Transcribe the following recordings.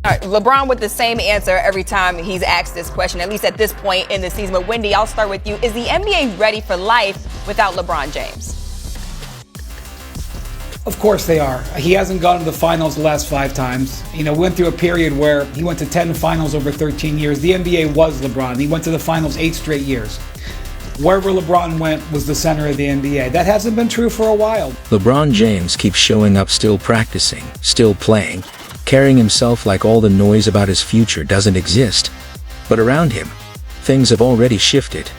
All right, LeBron with the same answer every time he's asked this question, at least at this point in the season. But Wendy, I'll start with you. Is the NBA ready for life without LeBron James? Of course they are. He hasn't gotten to the finals the last 5 times. Went through a period where he went to 10 finals over 13 years. The NBA was LeBron. He went to the finals 8 straight years. Wherever LeBron went was the center of the NBA. That hasn't been true for a while. LeBron James keeps showing up, still practicing, still playing, carrying himself like all the noise about his future doesn't exist. But around him, things have already shifted.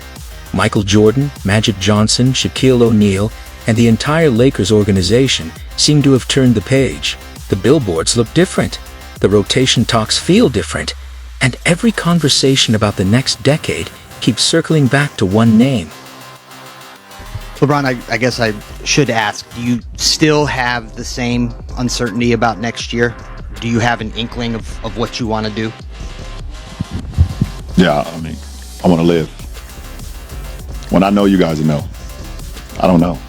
Michael Jordan, Magic Johnson, Shaquille O'Neal, and the entire Lakers organization seem to have turned the page. The billboards look different, the rotation talks feel different, and every conversation about the next decade keeps circling back to one name. LeBron, I guess I should ask, do you still have the same uncertainty about next year? Do you have an inkling of what you want to do? Yeah, I want to live. When I know, you guys know. I don't know.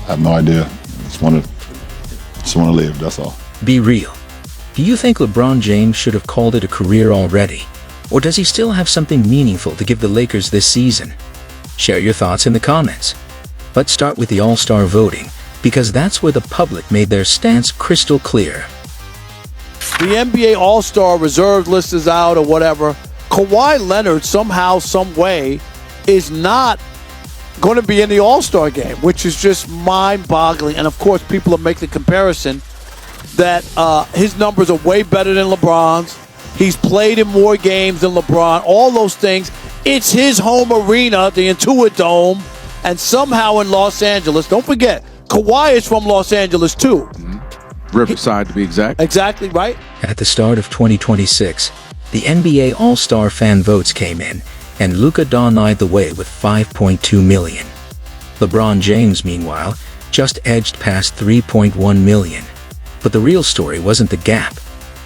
I have no idea. Just want to live, that's all. Be real. Do you think LeBron James should have called it a career already? Or does he still have something meaningful to give the Lakers this season? Share your thoughts in the comments. Let's start with the All-Star voting, because that's where the public made their stance crystal clear. The NBA All-Star reserve list is out or whatever. Kawhi Leonard somehow, some way, is not going to be in the All-Star game, which is just mind-boggling. And of course, people are making the comparison that his numbers are way better than LeBron's. He's played in more games than LeBron. All those things. It's his home arena, the Intuit Dome, and somehow in Los Angeles. Don't forget, Kawhi is from Los Angeles too. Riverside, to be exact. Exactly right. At the start of 2026, the NBA All-Star fan votes came in, and Luka dominated the way with 5.2 million. LeBron James, meanwhile, just edged past 3.1 million. But the real story wasn't the gap.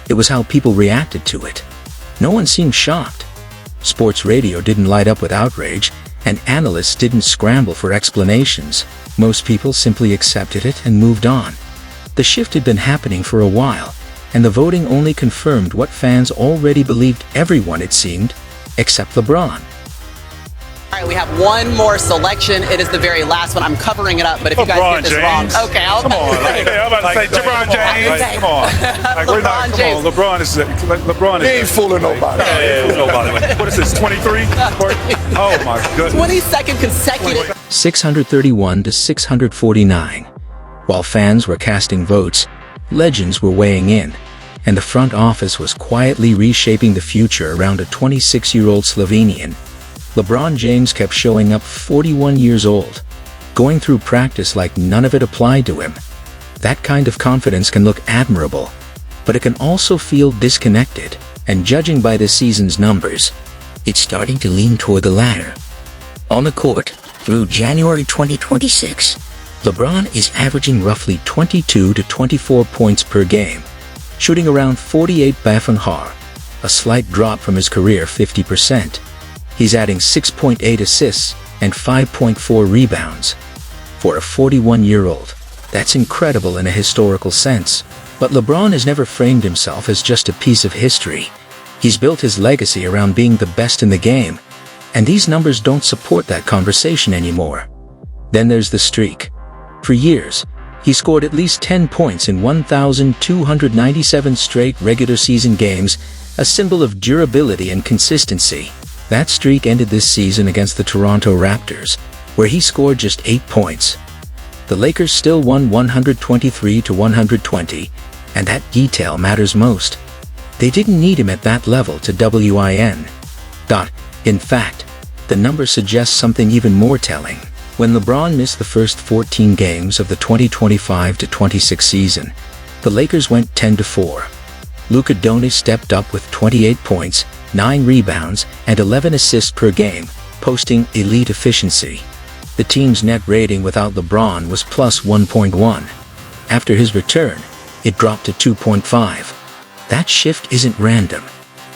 It was how people reacted to it. No one seemed shocked. Sports radio didn't light up with outrage, and analysts didn't scramble for explanations. Most people simply accepted it and moved on. The shift had been happening for a while, and the voting only confirmed what fans already believed everyone, it seemed, except LeBron. All right, we have one more selection. It is the very last one. I'm covering it up, but if you guys get this wrong, okay, come on. I'm about to say LeBron James. Come on. We're not. Come on. LeBron is. He ain't fooling nobody. What is this? 23? Oh my goodness. 22nd consecutive. 631 to 649. While fans were casting votes, legends were weighing in, and the front office was quietly reshaping the future around a 26-year-old Slovenian. LeBron James kept showing up 41 years old, going through practice like none of it applied to him. That kind of confidence can look admirable, but it can also feel disconnected, and judging by this season's numbers, it's starting to lean toward the latter. On the court, through January 2026, LeBron is averaging roughly 22 to 24 points per game, shooting around 48 %, a slight drop from his career 50%. He's adding 6.8 assists and 5.4 rebounds. For a 41-year-old, that's incredible in a historical sense. But LeBron has never framed himself as just a piece of history. He's built his legacy around being the best in the game, and these numbers don't support that conversation anymore. Then there's the streak. For years, he scored at least 10 points in 1,297 straight regular season games, a symbol of durability and consistency. That streak ended this season against the Toronto Raptors, where he scored just 8 points. The Lakers still won 123 to 120, and that detail matters most. They didn't need him at that level to win. In fact, the number suggests something even more telling. When LeBron missed the first 14 games of the 2025-26 season, the Lakers went 10-4. Luka Doncic stepped up with 28 points, 9 rebounds, and 11 assists per game, posting elite efficiency. The team's net rating without LeBron was plus 1.1. After his return, it dropped to 2.5. That shift isn't random.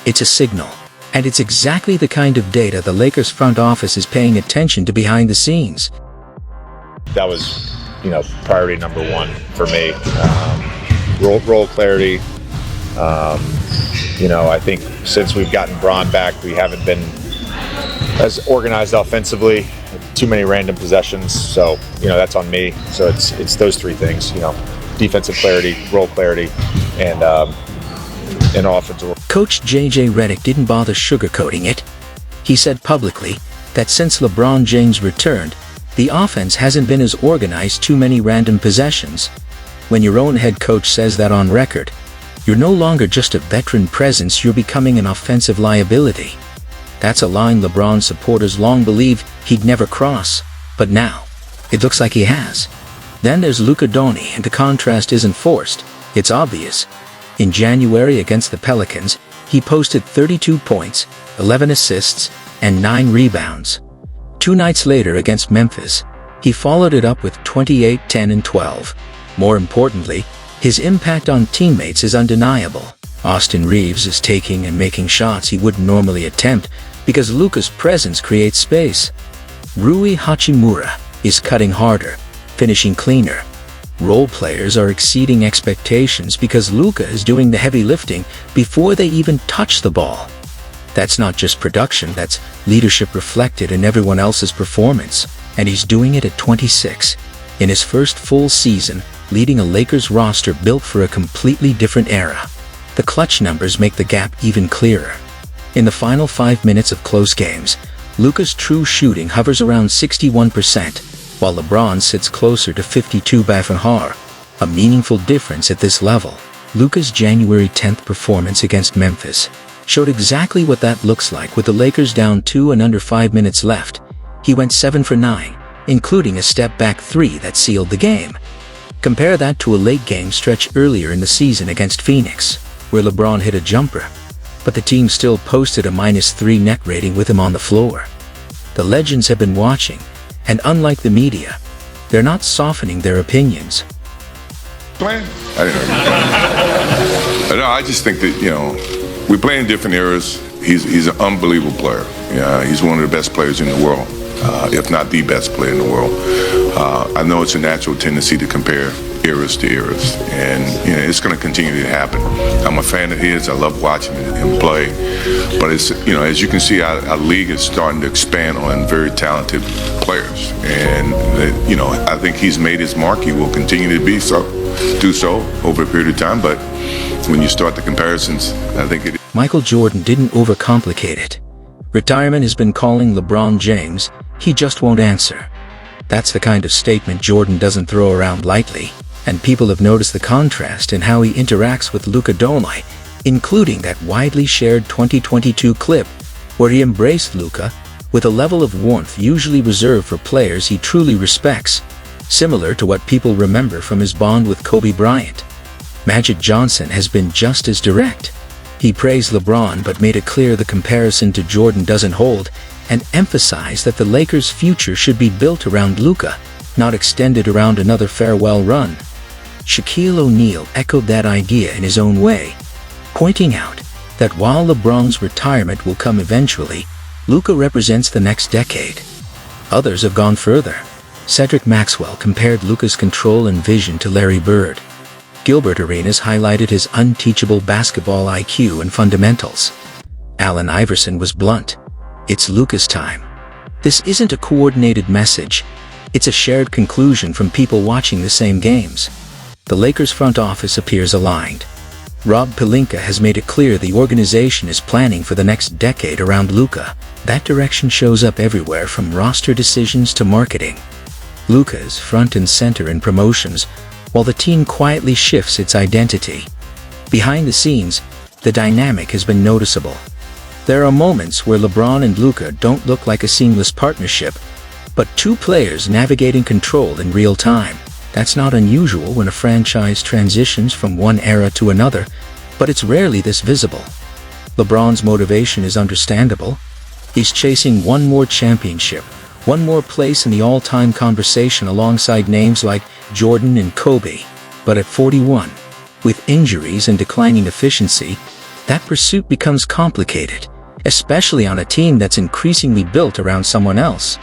It's a signal. And it's exactly the kind of data the Lakers front office is paying attention to behind the scenes. That was, priority number one for me. Role clarity, I think since we've gotten Bron back, we haven't been as organized offensively. Too many random possessions, so that's on me. So it's those three things, defensive clarity, role clarity, and offensive. Coach J.J. Redick didn't bother sugarcoating it. He said publicly that since LeBron James returned, the offense hasn't been as organized, too many random possessions. When your own head coach says that on record, you're no longer just a veteran presence, you're becoming an offensive liability. That's a line LeBron supporters long believed he'd never cross, but now, it looks like he has. Then there's Luka Doncic, and the contrast isn't forced, it's obvious. In January against the Pelicans, he posted 32 points, 11 assists, and 9 rebounds. 2 nights later against Memphis, he followed it up with 28, 10, and 12. More importantly, his impact on teammates is undeniable. Austin Reeves is taking and making shots he wouldn't normally attempt because Luka's presence creates space. Rui Hachimura is cutting harder, finishing cleaner. Role players are exceeding expectations because Luka is doing the heavy lifting before they even touch the ball. That's not just production, that's leadership reflected in everyone else's performance, and he's doing it at 26, in his first full season, leading a Lakers roster built for a completely different era. The clutch numbers make the gap even clearer. In the final 5 minutes of close games, Luka's true shooting hovers around 61%, while LeBron sits closer to 52%. A meaningful difference at this level. Luka's January 10th performance against Memphis showed exactly what that looks like. With the Lakers down 2 and under 5 minutes left, he went 7 for 9, including a step-back 3 that sealed the game. Compare that to a late-game stretch earlier in the season against Phoenix, where LeBron hit a jumper, but the team still posted a -3 net rating with him on the floor. The legends have been watching, and unlike the media, they're not softening their opinions. Playing? I didn't know. No, I just think that, we play in different eras. He's an unbelievable player. Yeah, he's one of the best players in the world, if not the best player in the world. I know it's a natural tendency to compare eras to eras, and it's going to continue to happen. I'm a fan of his. I love watching him play, but it's as you can see, our league is starting to expand on very talented players, and I think he's made his mark. He will continue to do so over a period of time, but when you start the comparisons, I think Michael Jordan didn't overcomplicate it. Retirement has been calling LeBron James, he just won't answer. That's the kind of statement Jordan doesn't throw around lightly, and people have noticed the contrast in how he interacts with Luka Doncic, including that widely shared 2022 clip where he embraced Luka with a level of warmth usually reserved for players he truly respects, similar to what people remember from his bond with Kobe Bryant. Magic Johnson has been just as direct. He praised LeBron but made it clear the comparison to Jordan doesn't hold, and emphasized that the Lakers' future should be built around Luka, not extended around another farewell run. Shaquille O'Neal echoed that idea in his own way, pointing out that while LeBron's retirement will come eventually, Luka represents the next decade. Others have gone further. Cedric Maxwell compared Luka's control and vision to Larry Bird. Gilbert Arenas highlighted his unteachable basketball IQ and fundamentals. Allen Iverson was blunt. It's Luka's time. This isn't a coordinated message. It's a shared conclusion from people watching the same games. The Lakers front office appears aligned. Rob Pelinka has made it clear the organization is planning for the next decade around Luka. That direction shows up everywhere from roster decisions to marketing. Luka is front and center in promotions, while the team quietly shifts its identity. Behind the scenes, the dynamic has been noticeable. There are moments where LeBron and Luka don't look like a seamless partnership, but two players navigating control in real time. That's not unusual when a franchise transitions from one era to another, but it's rarely this visible. LeBron's motivation is understandable. He's chasing one more championship, one more place in the all-time conversation alongside names like Jordan and Kobe. But at 41, with injuries and declining efficiency, that pursuit becomes complicated, especially on a team that's increasingly built around someone else.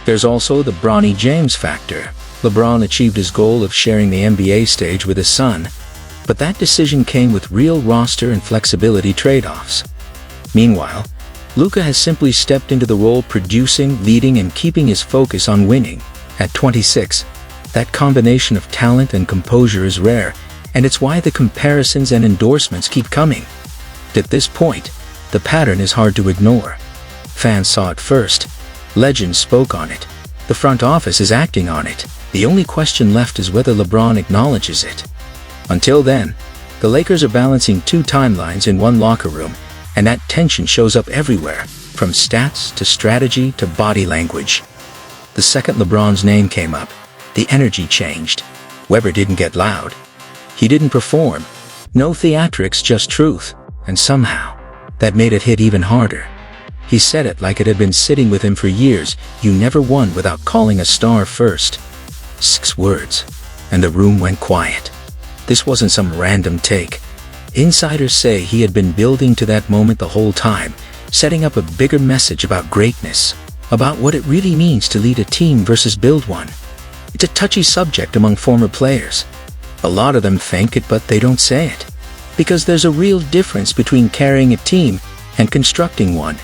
There's also the Bronny James factor. LeBron achieved his goal of sharing the NBA stage with his son, But that decision came with real roster and flexibility trade-offs. Meanwhile, Luka has simply stepped into the role producing, leading, and keeping his focus on winning. At 26, that combination of talent and composure is rare, and it's why the comparisons and endorsements keep coming. At this point, the pattern is hard to ignore. Fans saw it first. Legends spoke on it. The front office is acting on it. The only question left is whether LeBron acknowledges it. Until then, the Lakers are balancing two timelines in one locker room, and that tension shows up everywhere, from stats to strategy to body language. The second LeBron's name came up, the energy changed. Webber didn't get loud. He didn't perform. No theatrics, just truth. And somehow, that made it hit even harder. He said it like it had been sitting with him for years: "You never won without calling a star first." 6 words, and the room went quiet. This wasn't some random take. Insiders say he had been building to that moment the whole time, setting up a bigger message about greatness, about what it really means to lead a team versus build one. It's a touchy subject among former players. A lot of them think it, but they don't say it. Because there's a real difference between carrying a team and constructing one.